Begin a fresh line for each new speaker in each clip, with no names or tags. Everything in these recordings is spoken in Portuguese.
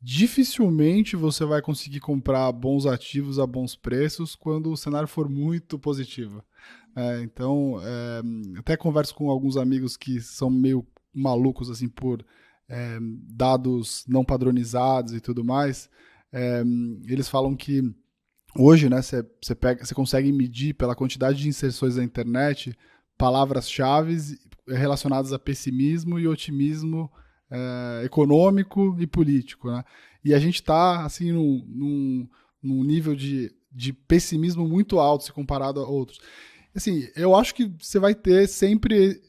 Dificilmente você vai conseguir comprar bons ativos a bons preços quando o cenário for muito positivo. Então, até converso com alguns amigos que são meio malucos assim por dados não padronizados e tudo mais. É, Eles falam que hoje, né, você consegue medir pela quantidade de inserções na internet palavras-chave relacionadas a pessimismo e otimismo econômico e político, né? E a gente está assim num nível de pessimismo muito alto se comparado a outros. Assim, eu acho que você vai ter sempre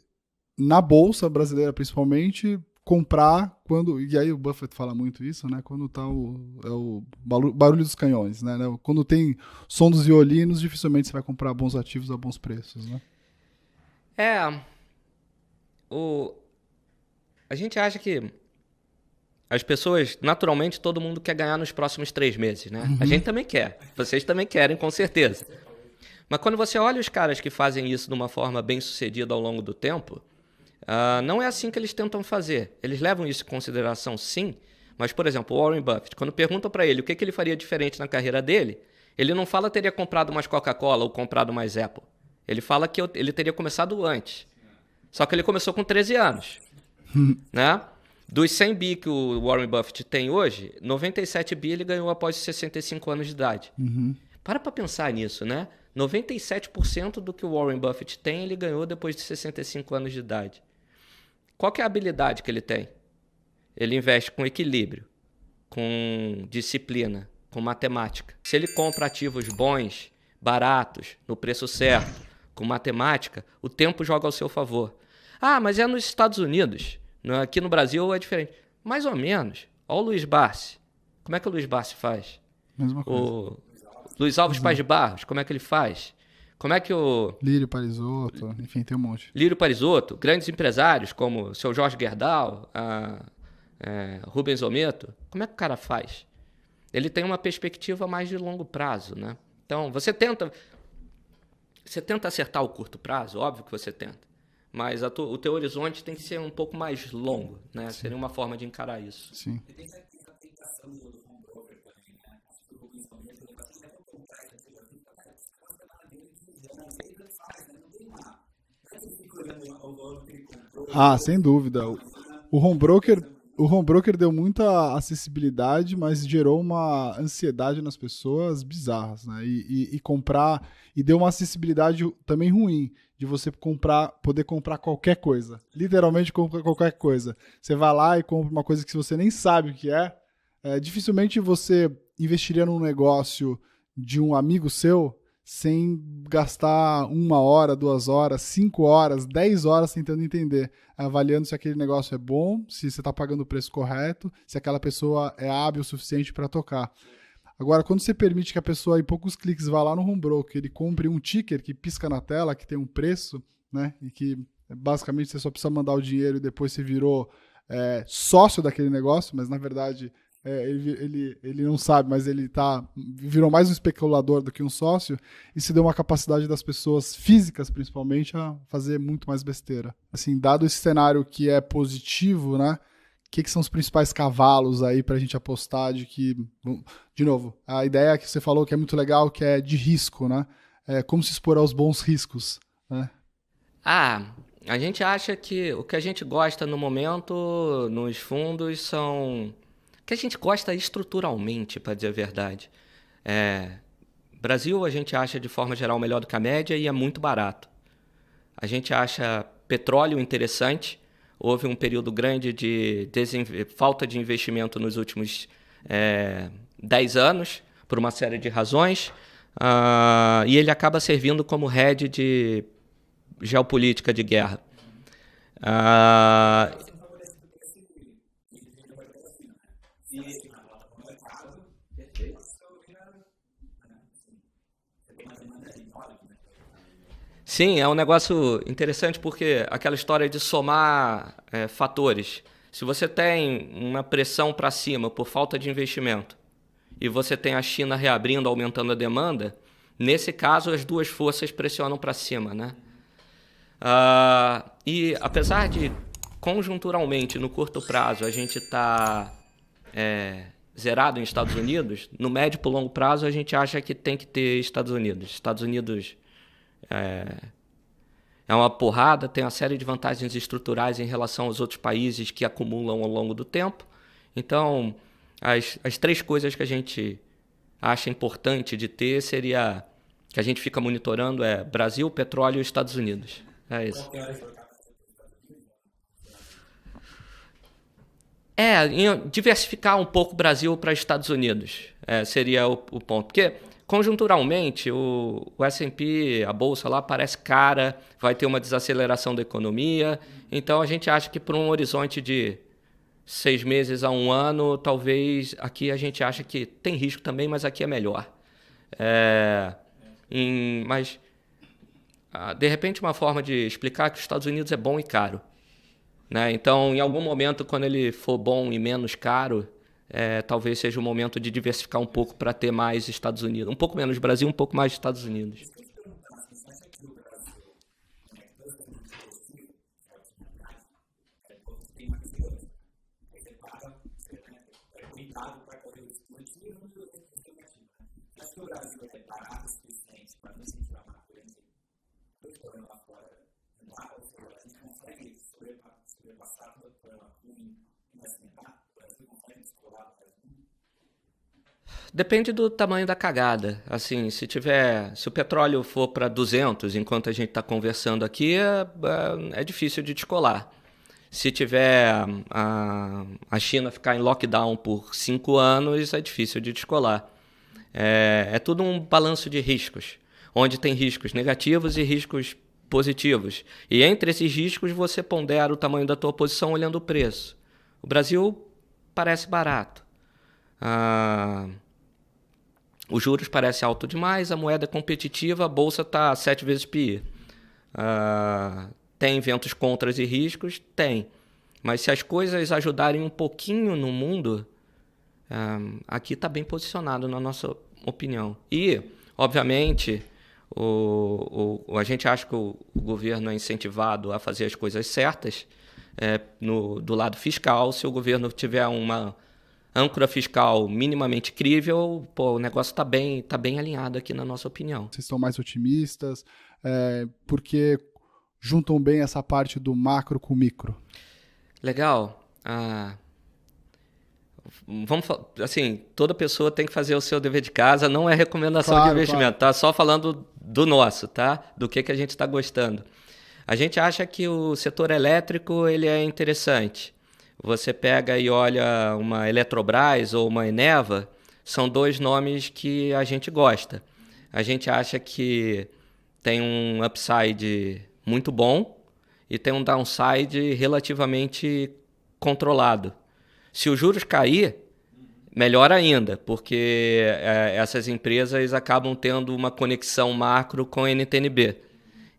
na bolsa brasileira, principalmente, comprar quando. E aí o Buffett fala muito isso, né? Quando tá o barulho dos canhões, né? Quando tem som dos violinos, dificilmente você vai comprar bons ativos a bons preços, né?
É, o, a gente acha que as pessoas, naturalmente, todo mundo quer ganhar nos próximos 3 meses, né? A
Uhum.
gente também quer. Vocês também querem, com certeza. Mas quando você olha os caras que fazem isso de uma forma bem sucedida ao longo do tempo, não é assim que eles tentam fazer. Eles levam isso em consideração, sim. Mas, por exemplo, o Warren Buffett, quando perguntam para ele o que ele faria diferente na carreira dele, ele não fala que teria comprado mais Coca-Cola ou comprado mais Apple. Ele fala que ele teria começado antes. Só que ele começou com 13 anos, né? Dos 100 bi que o Warren Buffett tem hoje, 97 bi ele ganhou após os 65 anos de idade.
Uhum.
Para pensar nisso, né? 97% do que o Warren Buffett tem, ele ganhou depois de 65 anos de idade. Qual que é a habilidade que ele tem? Ele investe com equilíbrio, com disciplina, com matemática. Se ele compra ativos bons, baratos, no preço certo, com matemática, o tempo joga ao seu favor. Ah, mas é nos Estados Unidos. Aqui no Brasil é diferente. Mais ou menos. Olha o Luiz Barsi. Como é que o Luiz Barsi faz?
Mesma coisa.
O Luiz Alves Paz de
Exato.
Barros, como é que ele faz? Como é que o
Lírio Parisotto, enfim, tem um monte.
Lírio Parisotto, grandes empresários como o seu Jorge Gerdau, Rubens Ometo, como é que o cara faz? Ele tem uma perspectiva mais de longo prazo, né? Então, você tenta acertar o curto prazo, óbvio que você tenta. Mas o teu horizonte tem que ser um pouco mais longo, né?
Sim,
Seria uma forma de encarar isso.
sim. Ah, sem dúvida. O home broker deu muita acessibilidade, mas gerou uma ansiedade nas pessoas bizarras, né? E comprar e deu uma acessibilidade também ruim de você poder comprar qualquer coisa. Literalmente comprar qualquer coisa. Você vai lá e compra uma coisa que você nem sabe o que é. Dificilmente você investiria num negócio de um amigo seu sem gastar 1 hora, 2 horas, 5 horas, 10 horas tentando entender, avaliando se aquele negócio é bom, se você está pagando o preço correto, se aquela pessoa é hábil o suficiente para tocar. Agora, quando você permite que a pessoa, em poucos cliques, vá lá no home broker, ele compre um ticker que pisca na tela, que tem um preço, né, e que basicamente você só precisa mandar o dinheiro e depois você virou sócio daquele negócio, mas na verdade ele não sabe, mas virou mais um especulador do que um sócio, e se deu uma capacidade das pessoas físicas, principalmente, a fazer muito mais besteira. Assim, dado esse cenário que é positivo, né? Que são os principais cavalos aí pra gente apostar de novo, a ideia que você falou que é muito legal, que é de risco, né? Como se expor aos bons riscos, né?
Ah, a gente acha que o que a gente gosta no momento nos fundos são. O que a gente gosta estruturalmente, para dizer a verdade. Brasil a gente acha de forma geral melhor do que a média e é muito barato. A gente acha petróleo interessante. Houve um período grande de falta de investimento nos últimos 10 anos, por uma série de razões. E ele acaba servindo como head de geopolítica de guerra. Ah, sim, é um negócio interessante porque aquela história de somar fatores. Se você tem uma pressão para cima por falta de investimento e você tem a China reabrindo, aumentando a demanda, nesse caso as duas forças pressionam para cima, né? E apesar de conjunturalmente no curto prazo a gente está zerado nos Estados Unidos, no médio para o longo prazo a gente acha que tem que ter Estados Unidos. Estados Unidos é uma porrada, tem uma série de vantagens estruturais em relação aos outros países que acumulam ao longo do tempo. Então, as 3 coisas que a gente acha importante de ter seria, que a gente fica monitorando, é Brasil, petróleo e Estados Unidos. É isso. Diversificar um pouco o Brasil para Estados Unidos seria o ponto. Porque, conjunturalmente, o S&P, a bolsa lá, parece cara, vai ter uma desaceleração da economia. Então, a gente acha que por um horizonte de 6 meses a 1 ano, talvez aqui a gente acha que tem risco também, mas aqui é melhor. Mas, de repente, uma forma de explicar que os Estados Unidos é bom e caro. Né? Então, em algum momento, quando ele for bom e menos caro, talvez seja o momento de diversificar um pouco para ter mais Estados Unidos. Um pouco menos Brasil, um pouco mais Estados Unidos. Depende do tamanho da cagada. Assim, se o petróleo for para 200 enquanto a gente está conversando aqui, é difícil de descolar. Se tiver a China ficar em lockdown por 5 anos, é difícil de descolar. É tudo um balanço de riscos, onde tem riscos negativos e riscos positivos. E entre esses riscos, você pondera o tamanho da tua posição olhando o preço. O Brasil parece barato. Os juros parecem alto demais, a moeda é competitiva, a bolsa está 7 vezes PI. Tem ventos contras e riscos? Tem. Mas se as coisas ajudarem um pouquinho no mundo, aqui está bem posicionado, na nossa opinião. E, obviamente, a gente acha que o governo é incentivado a fazer as coisas certas do lado fiscal. Se o governo tiver uma âncora fiscal minimamente crível, o negócio está bem alinhado aqui, na nossa opinião.
Vocês são mais otimistas, porque juntam bem essa parte do macro com o micro.
Legal. Assim, toda pessoa tem que fazer o seu dever de casa, não é recomendação de investimento, tá? Só falando do nosso, tá? Do que a gente está gostando. A gente acha que o setor elétrico ele é interessante. Você pega e olha uma Eletrobras ou uma Eneva, são 2 nomes que a gente gosta. A gente acha que tem um upside muito bom e tem um downside relativamente controlado. Se os juros cair, melhor ainda, porque essas empresas acabam tendo uma conexão macro com a NTNB.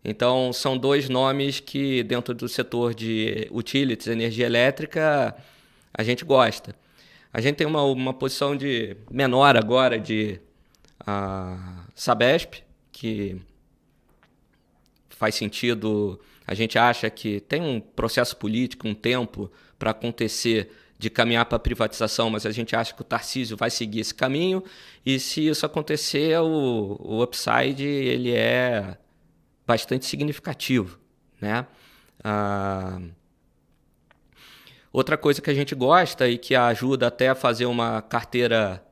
Então, são 2 nomes que, dentro do setor de utilities, energia elétrica, a gente gosta. A gente tem uma posição de menor agora de Sabesp, que faz sentido. A gente acha que tem um processo político, um tempo para acontecer de caminhar para a privatização, mas a gente acha que o Tarcísio vai seguir esse caminho. E se isso acontecer, o upside ele é bastante significativo, né? Outra coisa que a gente gosta e que ajuda até a fazer uma carteira...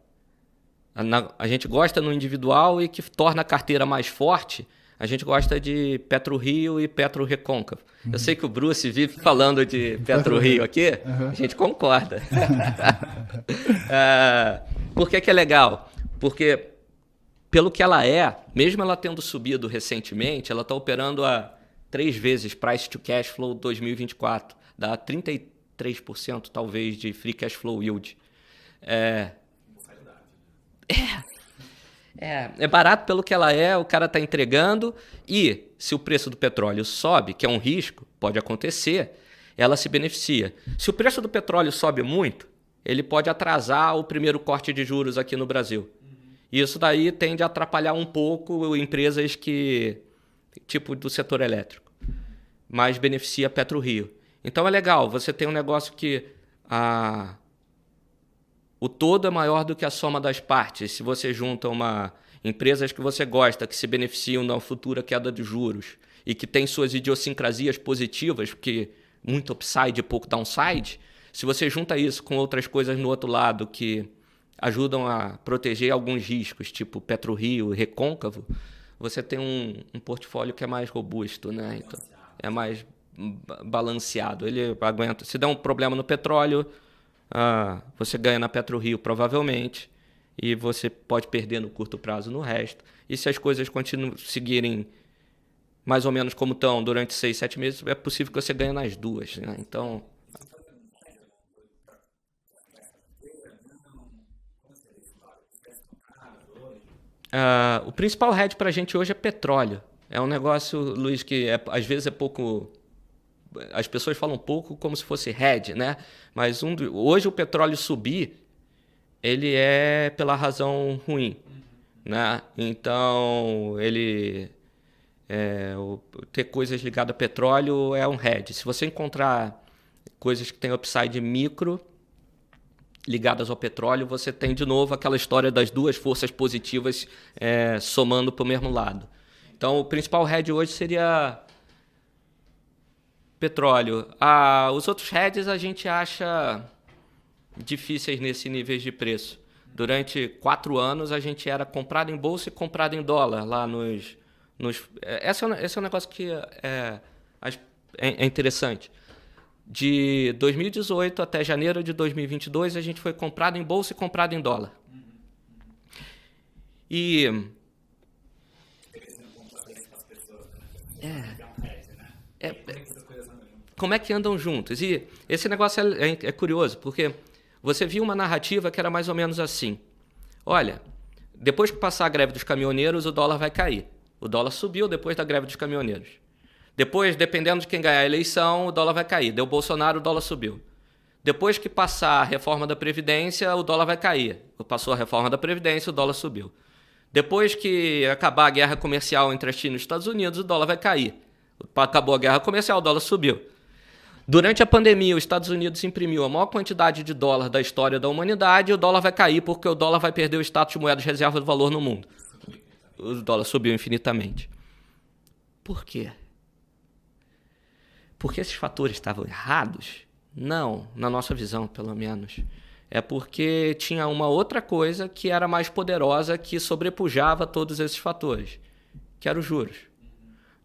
A gente gosta no individual e que torna a carteira mais forte, a gente gosta de PetroRio e PetroRecôncavo. Eu sei que o Bruce vive falando de PetroRio aqui, a gente concorda. Por que é legal? Porque, pelo que ela mesmo ela tendo subido recentemente, ela está operando a 3 vezes Price to Cash Flow 2024. Dá 33% talvez de Free Cash Flow Yield. É barato pelo que ela o cara está entregando, e se o preço do petróleo sobe, que é um risco, pode acontecer, ela se beneficia. Se o preço do petróleo sobe muito, ele pode atrasar o primeiro corte de juros aqui no Brasil. E isso daí tende a atrapalhar um pouco empresas tipo do setor elétrico, mas beneficia a PetroRio. Então é legal, você tem um negócio que o todo é maior do que a soma das partes. Se você junta empresas que você gosta, que se beneficiam da futura queda de juros e que tem suas idiosincrasias positivas, porque muito upside e pouco downside, se você junta isso com outras coisas no outro lado que ajudam a proteger alguns riscos, tipo PetroRio e Recôncavo, você tem um portfólio que é mais robusto, né? Então, é mais balanceado. Ele aguenta. Se der um problema no petróleo, você ganha na PetroRio provavelmente, e você pode perder no curto prazo no resto. E se as coisas seguirem mais ou menos como estão durante 6, 7 meses, é possível que você ganhe nas duas, né? Então, o principal hedge para a gente hoje é petróleo. É um negócio, Luiz, que às vezes é pouco. As pessoas falam pouco como se fosse hedge, né? Mas hoje o petróleo subir, ele é pela razão ruim, né? Então, ter coisas ligadas a petróleo é um hedge. Se você encontrar coisas que têm upside micro ligadas ao petróleo, você tem de novo aquela história das duas forças positivas somando para o mesmo lado. Então, o principal hedge hoje seria petróleo. Os outros hedges a gente acha difíceis nesse nível de preço. Durante 4 anos a gente era comprado em bolsa e comprado em dólar lá esse é um negócio que é interessante. De 2018 até janeiro de 2022 a gente foi comprado em bolsa e comprado em dólar. E como é que andam juntos? E esse negócio é curioso, porque você viu uma narrativa que era mais ou menos assim. Olha, depois que passar a greve dos caminhoneiros, o dólar vai cair. O dólar subiu depois da greve dos caminhoneiros. Depois, dependendo de quem ganhar a eleição, o dólar vai cair. Deu Bolsonaro, o dólar subiu. Depois que passar a reforma da Previdência, o dólar vai cair. Passou a reforma da Previdência, o dólar subiu. Depois que acabar a guerra comercial entre a China e os Estados Unidos, o dólar vai cair. Acabou a guerra comercial, o dólar subiu. Durante a pandemia, os Estados Unidos imprimiu a maior quantidade de dólar da história da humanidade e o dólar vai cair porque o dólar vai perder o status de moeda de reserva do valor no mundo. O dólar subiu infinitamente. Por quê? Porque esses fatores estavam errados? Não, na nossa visão, pelo menos. É porque tinha uma outra coisa que era mais poderosa, que sobrepujava todos esses fatores, que eram os juros.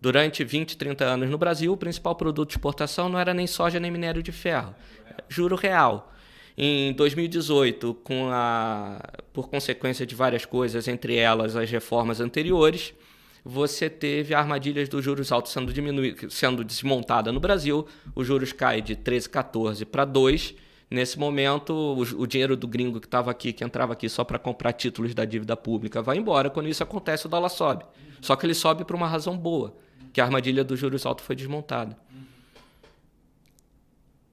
Durante 20, 30 anos no Brasil, o principal produto de exportação não era nem soja nem minério de ferro, juro real. Em 2018, por consequência de várias coisas, entre elas as reformas anteriores, você teve armadilhas dos juros altos sendo desmontada no Brasil. Os juros caem de 13, 14 para 2. Nesse momento, o dinheiro do gringo que estava aqui, que entrava aqui só para comprar títulos da dívida pública, vai embora. Quando isso acontece, o dólar sobe. Só que ele sobe por uma razão boa, que a armadilha dos juros altos foi desmontada.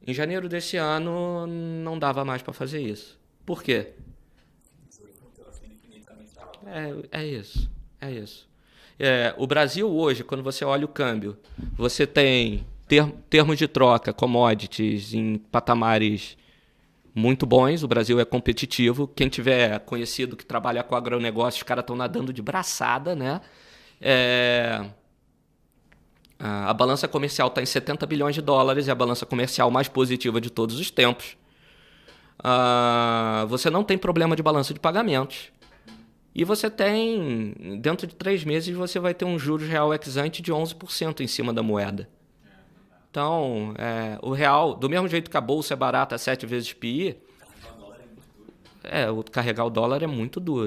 Em janeiro desse ano, não dava mais para fazer isso. Por quê? É isso. O Brasil hoje, quando você olha o câmbio, você tem termos de troca, commodities, em patamares muito bons. O Brasil é competitivo. Quem tiver conhecido que trabalha com agronegócio, os caras estão nadando de braçada, né? A balança comercial está em 70 bilhões de dólares, é a balança comercial mais positiva de todos os tempos. Você não tem problema de balança de pagamentos. E você tem, dentro de 3 meses, você vai ter um juros real ex-ante de 11% em cima da moeda. Então, o real, do mesmo jeito que a bolsa é barata 7 vezes PI, carregar o dólar é muito duro.